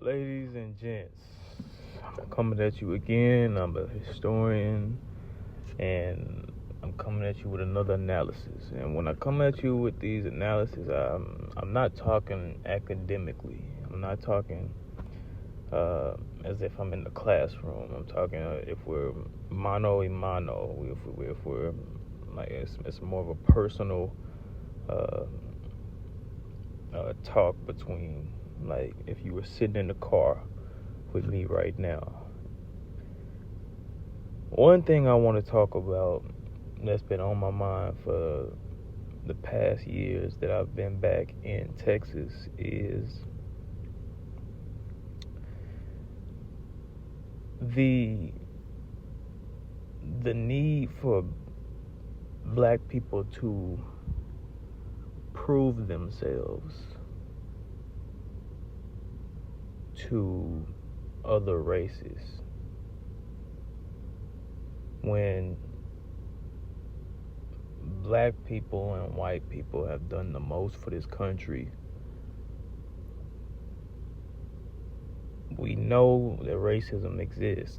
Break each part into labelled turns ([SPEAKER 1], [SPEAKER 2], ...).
[SPEAKER 1] Ladies and gents, I'm coming at you again. I'm a historian, and I'm coming at you with another analysis. And when I come at you with these analyses, I'm not talking academically. I'm not talking as if I'm in the classroom. I'm talking if we're mano a mano. If we're like it's more of a personal talk between, like, if you were sitting in the car with me right now. One thing I want to talk about that's been on my mind for the past years that I've been back in Texas is the need for black people to prove themselves to other races when black people and white people have done the most for this country. We know that racism exists,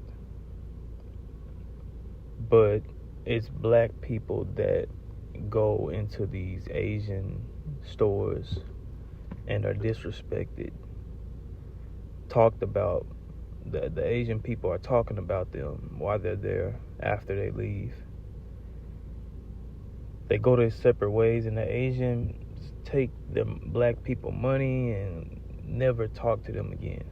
[SPEAKER 1] but it's black people that go into these Asian stores and are disrespected, talked about. The Asian people are talking about them while they're there, after they leave. They go their separate ways, and the Asians take the black people money and never talk to them again.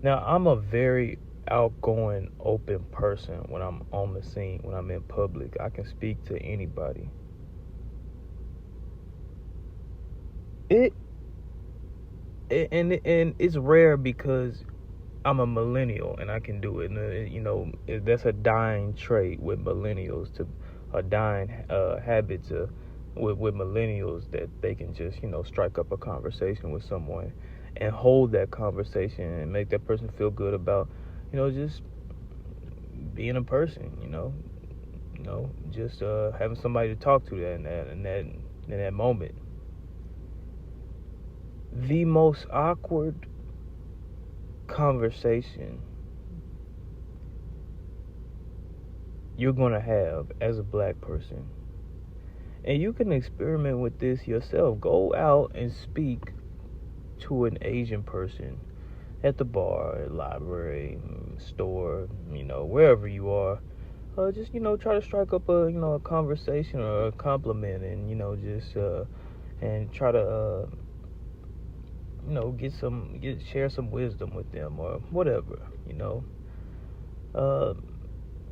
[SPEAKER 1] Now, I'm a very outgoing, open person when I'm on the scene, when I'm in public. I can speak to anybody. And it's rare because I'm a millennial and I can do it. And, that's a dying trait with millennials, a dying habit with millennials, that they can just, strike up a conversation with someone and hold that conversation and make that person feel good about, just being a person, just having somebody to talk to in that moment. The most awkward conversation you're going to have as a black person, and you can experiment with this yourself. Go out and speak to an Asian person at the bar, library, store, wherever you are. Just, try to strike up a conversation or a compliment, and, just and try to share some wisdom with them or whatever.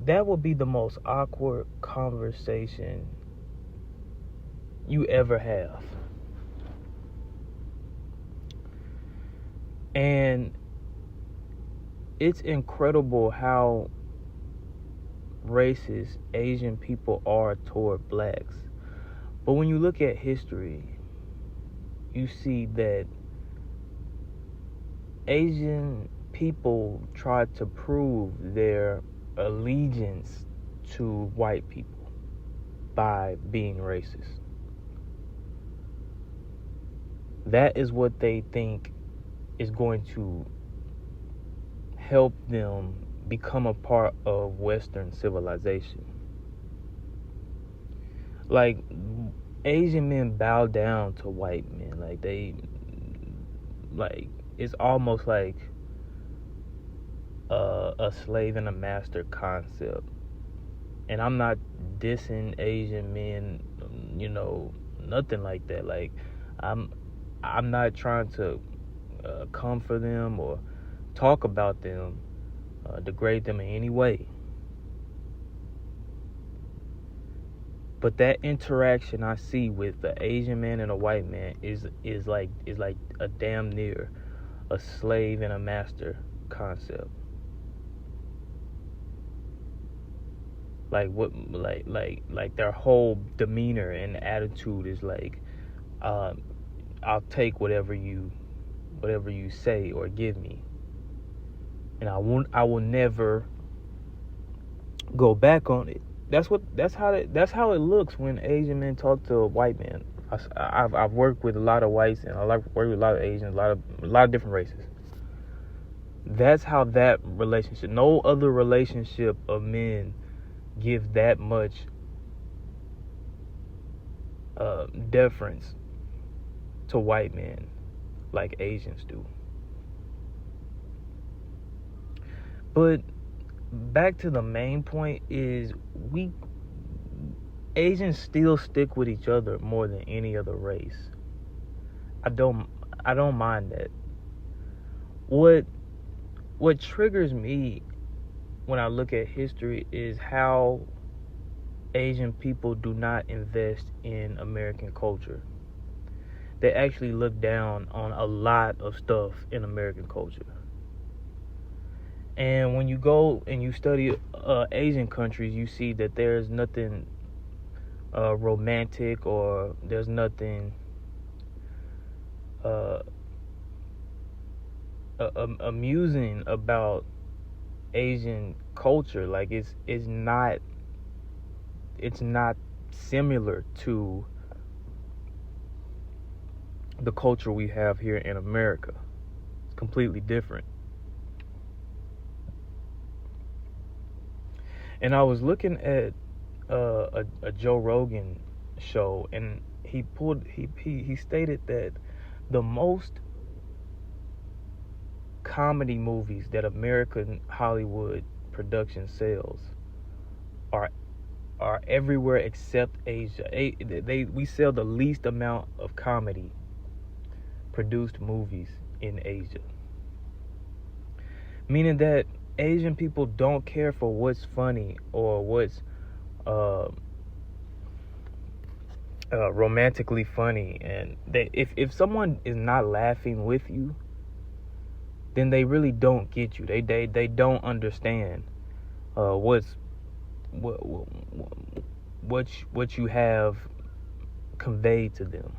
[SPEAKER 1] That will be the most awkward conversation you ever have. And it's incredible how racist Asian people are toward blacks. But when you look at history, you see that Asian people tried to prove their allegiance to white people by being racist. That is what they think is going to help them become a part of Western civilization. Like, Asian men bow down to white men. It's almost like a slave and a master concept. And I'm not dissing Asian men, nothing like that. Like, I'm not trying to come for them or talk about them, degrade them in any way. But that interaction I see with the Asian man and a white man is like a damn near a slave and a master concept. Like their whole demeanor and attitude is like, I'll take whatever you say or give me, and I will never go back on it. That's how it looks when Asian men talk to a white man. I've worked with a lot of whites, and worked with a lot of Asians, a lot of different races. That's how that relationship. No other relationship of men give that much deference to white men like Asians do. But back to the main point is Asians still stick with each other more than any other race. I don't mind that. What triggers me when I look at history is how Asian people do not invest in American culture. They actually look down on a lot of stuff in American culture. And when you go and you study Asian countries, you see that there's nothing romantic, or there's nothing amusing about Asian culture. Like it's not similar to the culture we have here in America. It's completely different. And I was looking at a Joe Rogan show, and he stated that the most comedy movies that American Hollywood production sells are everywhere except Asia. We sell the least amount of comedy produced movies in Asia, meaning that Asian people don't care for what's funny or what's romantically funny, and if someone is not laughing with you, then they really don't get you. They don't understand what you have conveyed to them.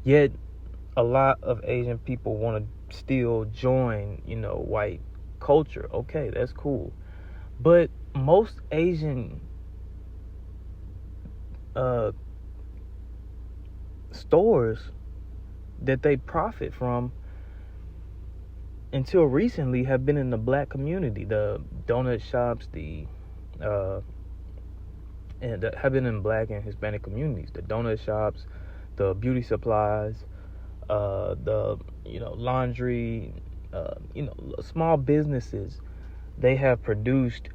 [SPEAKER 1] Yet a lot of Asian people want to still join, white culture. Okay, that's cool. But most Asian stores that they profit from until recently have been in the black community. The donut shops, have been in black and Hispanic communities. The donut shops, the beauty supplies, the laundry, small businesses they have produced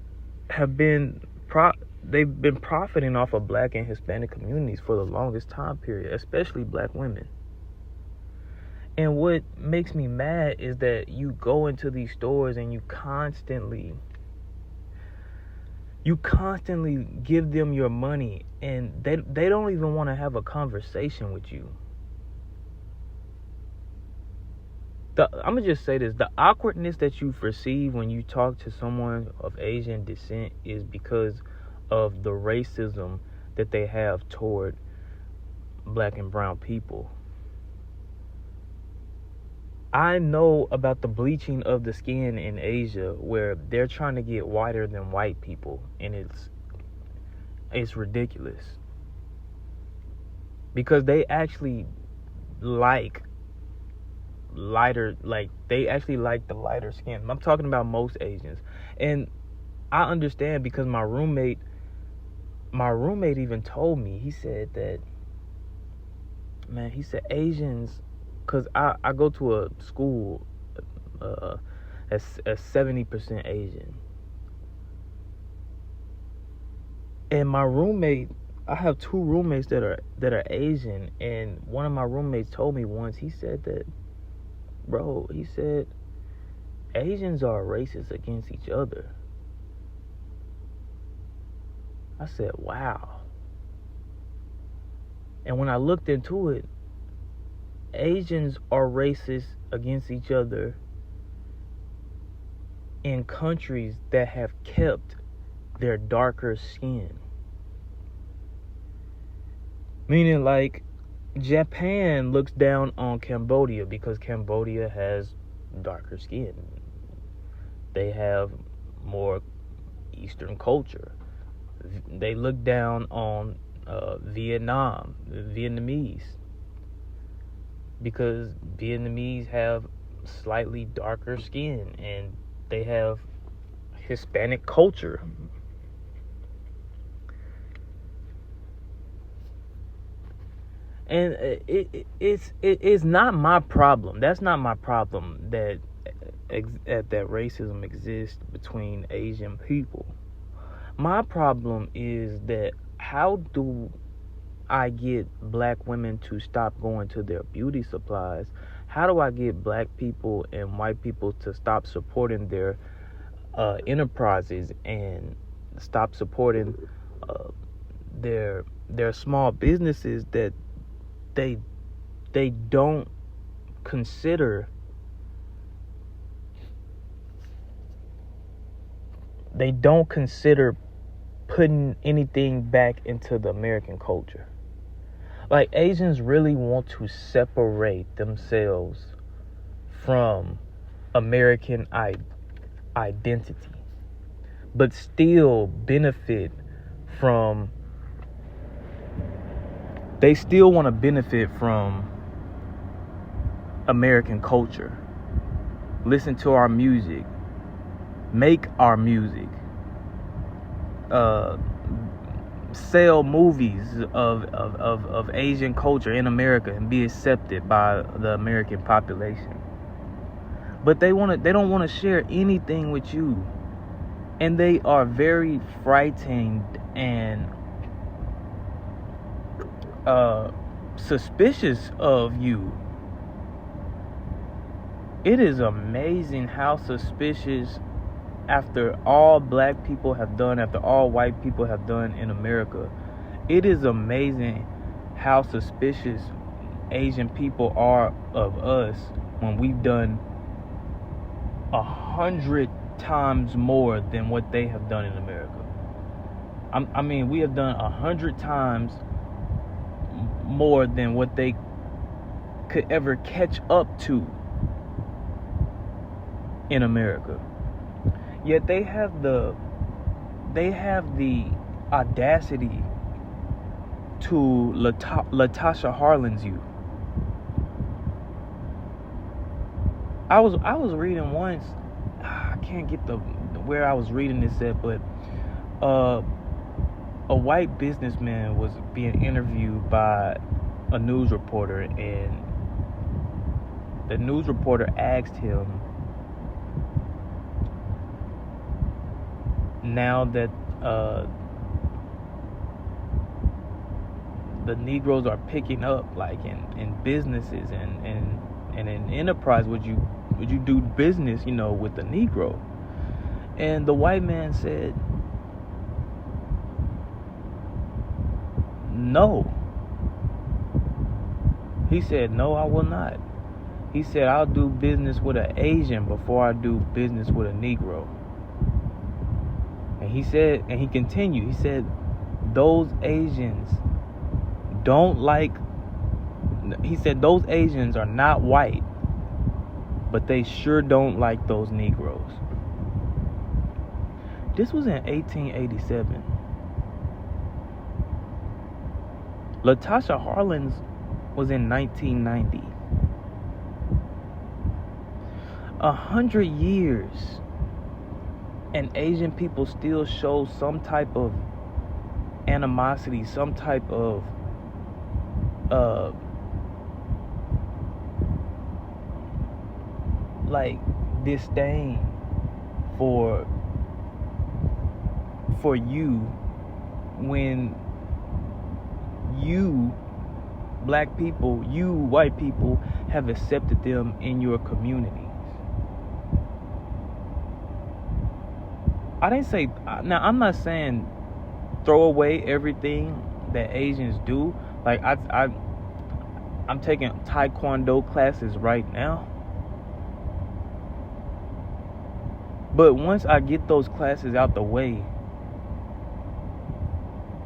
[SPEAKER 1] they've been profiting off of black and Hispanic communities for the longest time period, especially black women. And what makes me mad is that you go into these stores and you constantly give them your money, and they don't even want to have a conversation with you. I'm gonna just say this: the awkwardness that you perceive when you talk to someone of Asian descent is because of the racism that they have toward black and brown people. I know about the bleaching of the skin in Asia, where they're trying to get whiter than white people, and it's ridiculous, because they actually like lighter, they actually like the lighter skin. I'm talking about most Asians. And I understand, because my roommate even told me, he said that, man, he said Asians, because I go to a school as 70% Asian, and my roommate, I have two roommates that are Asian, and one of my roommates told me once, he said that, bro, he said Asians are racist against each other. I said, wow. And when I looked into it, Asians are racist against each other in countries that have kept their darker skin. Meaning, like, Japan looks down on Cambodia because Cambodia has darker skin. They have more Eastern culture. They look down on Vietnam, the Vietnamese, because Vietnamese have slightly darker skin and they have Hispanic culture. And it's not my problem. That's not my problem that racism exists between Asian people. My problem is that how do I get black women to stop going to their beauty supplies? How do I get black people and white people to stop supporting their enterprises and stop supporting their small businesses that they don't consider putting anything back into the American culture? Like, Asians really want to separate themselves from American identity, but still benefit from. They still want to benefit from American culture. Listen to our music. Make our music. Sell movies of Asian culture in America and be accepted by the American population. But they don't want to share anything with you. And they are very frightened and suspicious of you. It is amazing how suspicious, after all black people have done, after all white people have done in America, it is amazing how suspicious Asian people are of us when we've done 100 times more than what they have done in America. I mean, we have done 100 times more than what they could ever catch up to in America. Yet they have the audacity to Latasha Harlins you. I was reading once, I can't get where I was reading this at, but a white businessman was being interviewed by a news reporter, and the news reporter asked him, now that the Negroes are picking up, like in businesses and in enterprise, would you do business, with the Negro? And the white man said, no. He said, no, I will not. He said, I'll do business with an Asian before I do business with a Negro. And he said, and he continued, he said, those Asians don't like, he said, those Asians are not white, but they sure don't like those Negroes. This was in 1887. Latasha Harlins was in 1990. 100 years, and Asian people still show some type of animosity, some type of like disdain for you, when you black people, you white people have accepted them in your communities. I didn't say, now I'm not saying throw away everything that Asians do. Like I'm taking Taekwondo classes right now. But once I get those classes out the way,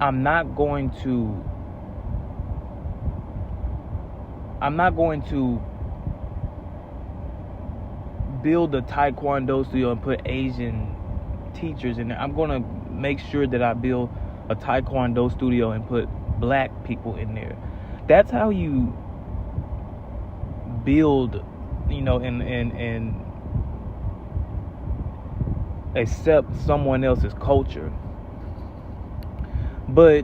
[SPEAKER 1] I'm not going to build a Taekwondo studio and put Asian teachers in there. I'm going to make sure that I build a Taekwondo studio and put black people in there. That's how you build, and accept someone else's culture. But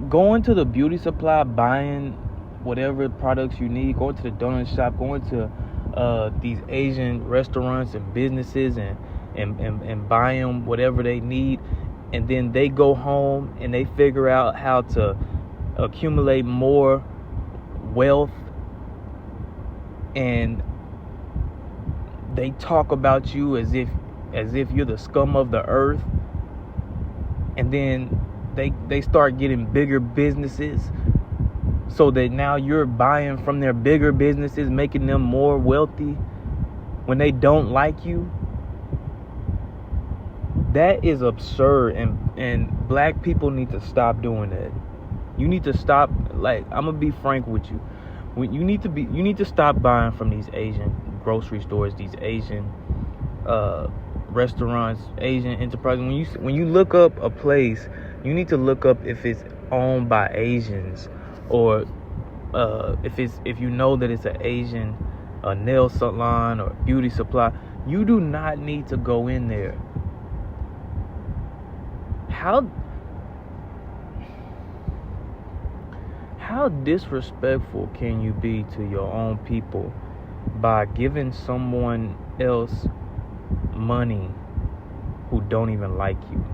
[SPEAKER 1] going to the beauty supply, buying whatever products you need, going to the donut shop, going to these Asian restaurants and businesses and buying them whatever they need, and then they go home and they figure out how to accumulate more wealth, and they talk about you as if you're the scum of the earth, and then they start getting bigger businesses so that now you're buying from their bigger businesses, making them more wealthy when they don't like you. That is absurd, and black people need to stop doing that. You need to stop. Like, I'm gonna be frank with you. You need to stop buying from these Asian grocery stores, these Asian restaurants, Asian enterprises. When you look up a place, you need to look up if it's owned by Asians, or if you know that it's an Asian nail salon or beauty supply. You do not need to go in there. How disrespectful can you be to your own people by giving someone else money who don't even like you?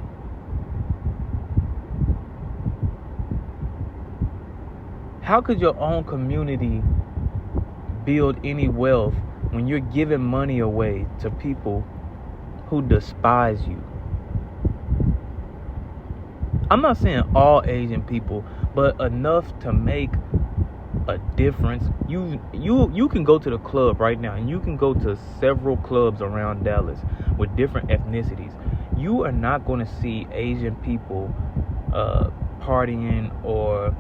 [SPEAKER 1] How could your own community build any wealth when you're giving money away to people who despise you? I'm not saying all Asian people, but enough to make a difference. You can go to the club right now, and you can go to several clubs around Dallas with different ethnicities. You are not going to see Asian people partying or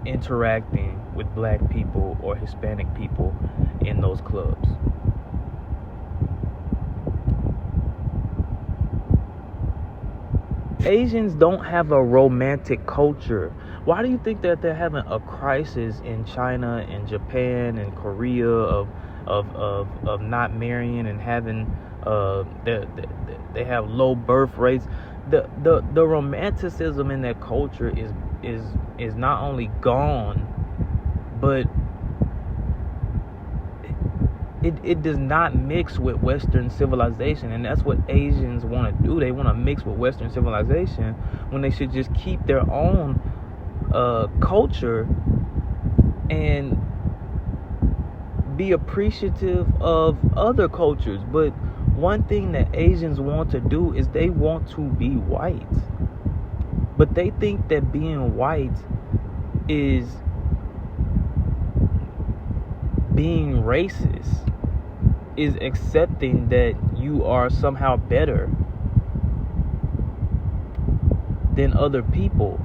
[SPEAKER 1] interacting with black people or Hispanic people in those clubs. Asians don't have a romantic culture. Why do you think that they're having a crisis in China and Japan and Korea of not marrying and having they have low birth rates? The romanticism in their culture is not only gone, but it does not mix with Western civilization, and that's what Asians want to do. They want to mix with Western civilization when they should just keep their own culture and be appreciative of other cultures. But one thing that Asians want to do is they want to be white, but they think that being white is being racist, is accepting that you are somehow better than other people.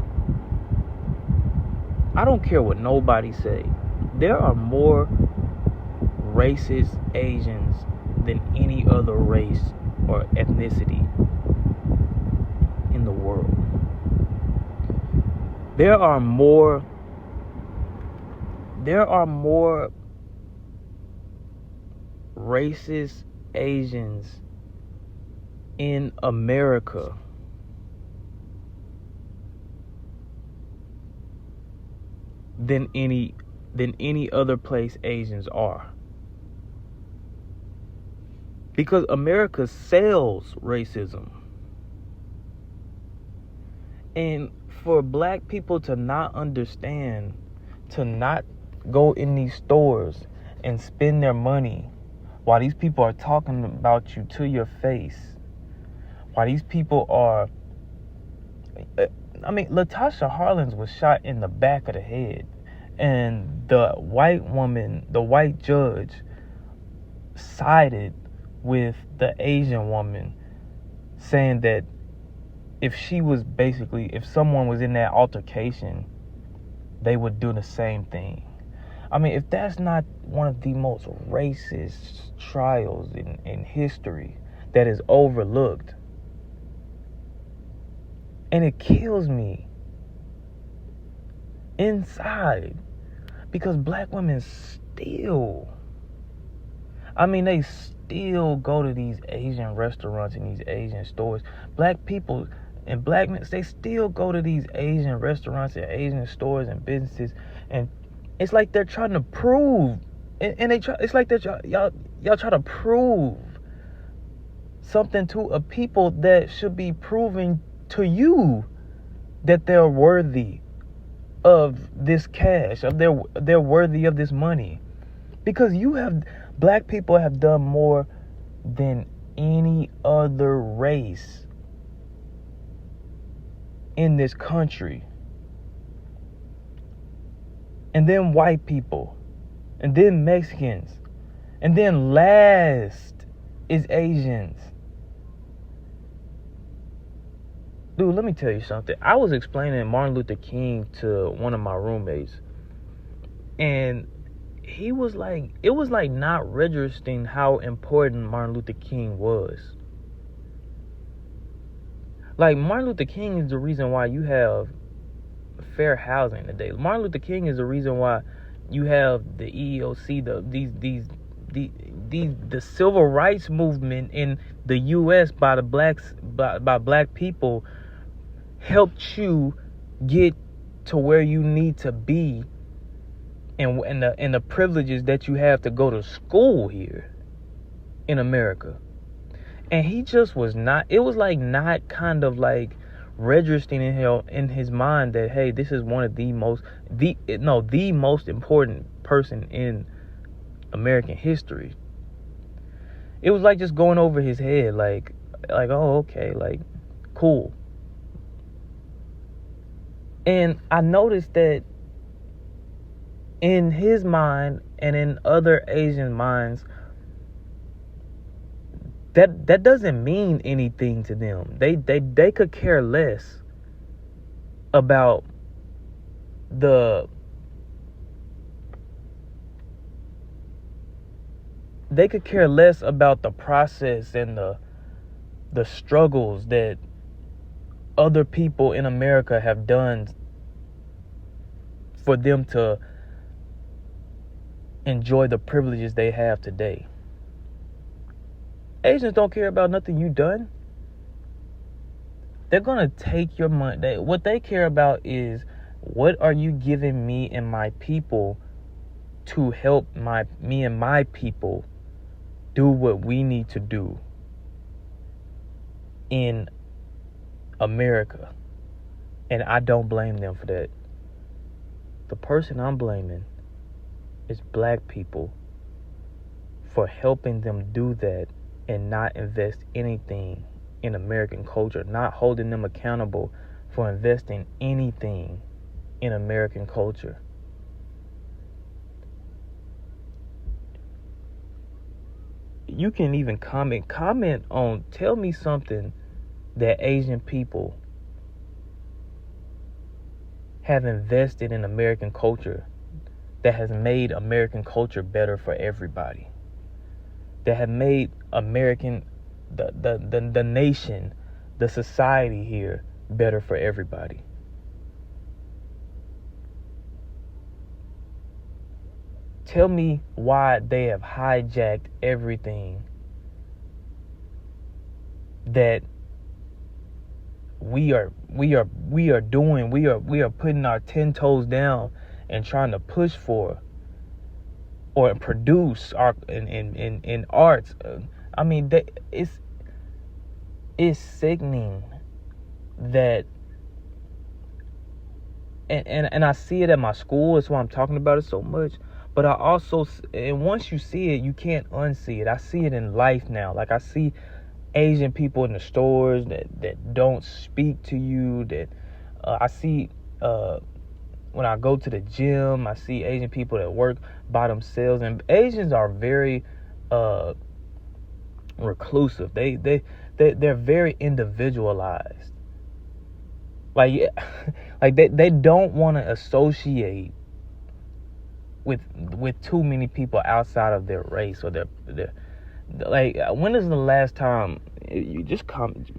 [SPEAKER 1] I don't care what nobody say. There are more racist Asians than any other race or ethnicity in the world. There are more racist Asians in America than any other place Asians are. Because America sells racism. And for black people to not understand, to not go in these stores and spend their money while these people are talking about you to your face, while these people are... Latasha Harlins was shot in the back of the head, and the white judge sided with the Asian woman, saying that if someone was in that altercation, they would do the same thing. If that's not one of the most racist trials in history that is overlooked, and it kills me inside. Because black women still, they still go to these Asian restaurants and these Asian stores. Black people and black men, they still go to these Asian restaurants and Asian stores and businesses, and it's like they're trying to prove, it's like that y'all try to prove something to a people that should be proving to you that they're worthy of this cash, of they're worthy of this money. Because black people have done more than any other race in this country. And then white people, and then Mexicans, and then last is Asians. Dude, let me tell you something. I was explaining Martin Luther King to one of my roommates, and he was like, it was like not registering how important Martin Luther King was. Like, Martin Luther King is the reason why you have fair housing today. Martin Luther King is the reason why you have the EEOC, the civil rights movement in the U.S. by the blacks, by black people, helped you get to where you need to be, and the privileges that you have to go to school here in America. And he just was not, it was like not kind of like registering in his mind that, hey, this is one of the most important person in American history. It was like just going over his head, like, oh, okay, like, cool. And I noticed that in his mind and in other Asian minds, that doesn't mean anything to them. They could care less about the process and the struggles that other people in America have done for them to enjoy the privileges they have today. Asians don't care about nothing you done. They're gonna take your money. What they care about is, what are you giving me and my people to help me and my people do what we need to do in America. And I don't blame them for that. The person I'm blaming is black people for helping them do that and not invest anything in American culture, not holding them accountable for investing anything in American culture. You can even comment on, tell me something that Asian people have invested in American culture that has made American culture better for everybody, that have made American, the nation, the society here better for everybody. Tell me why they have hijacked everything that we are doing. We are putting our 10 toes down and trying to push for or produce in arts. I mean, it's sickening that, and I see it at my school. That's why I'm talking about it so much. But I also, and once you see it, you can't unsee it. I see it in life now. Like, I see Asian people in the stores that don't speak to you. That I see when I go to the gym, I see Asian people that work by themselves. And Asians are very reclusive. They're very individualized. Like they don't want to associate with too many people outside of their race or their like, when is the last time just comment,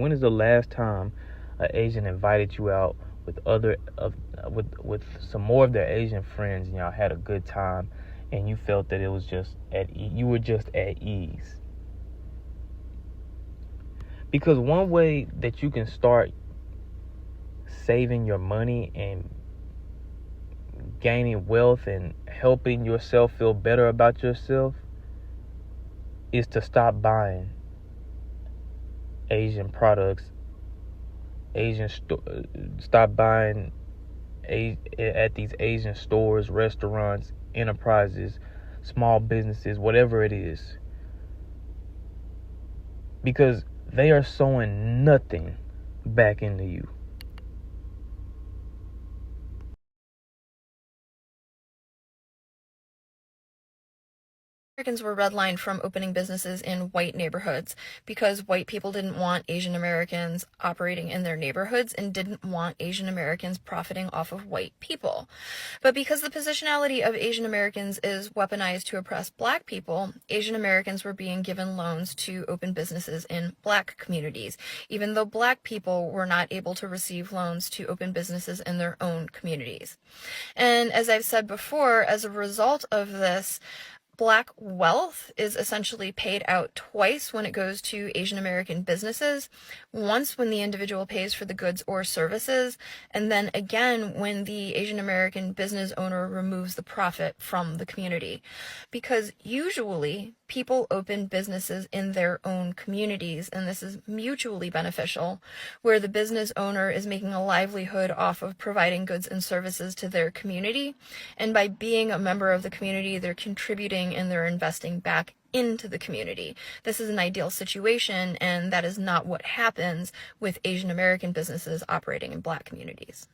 [SPEAKER 1] when is the last time an Asian invited you out with with some more of their Asian friends, and y'all had a good time, and you felt that it was just you were just at ease. Because one way that you can start saving your money and gaining wealth and helping yourself feel better about yourself is to stop buying Asian products, stop buying at these Asian stores, restaurants, enterprises, small businesses, whatever it is, because they are sowing nothing back into you.
[SPEAKER 2] Americans were redlined from opening businesses in white neighborhoods because white people didn't want Asian Americans operating in their neighborhoods and didn't want Asian Americans profiting off of white people. But because the positionality of Asian Americans is weaponized to oppress black people, Asian Americans were being given loans to open businesses in black communities, even though black people were not able to receive loans to open businesses in their own communities. And as I've said before, as a result of this, Black wealth is essentially paid out twice when it goes to Asian American businesses. Once when the individual pays for the goods or services, and then again when the Asian American business owner removes the profit from the community. Because usually people open businesses in their own communities, and this is mutually beneficial, where the business owner is making a livelihood off of providing goods and services to their community, and by being a member of the community, they're contributing and they're investing back into the community. This is an ideal situation, and that is not what happens with Asian American businesses operating in black communities.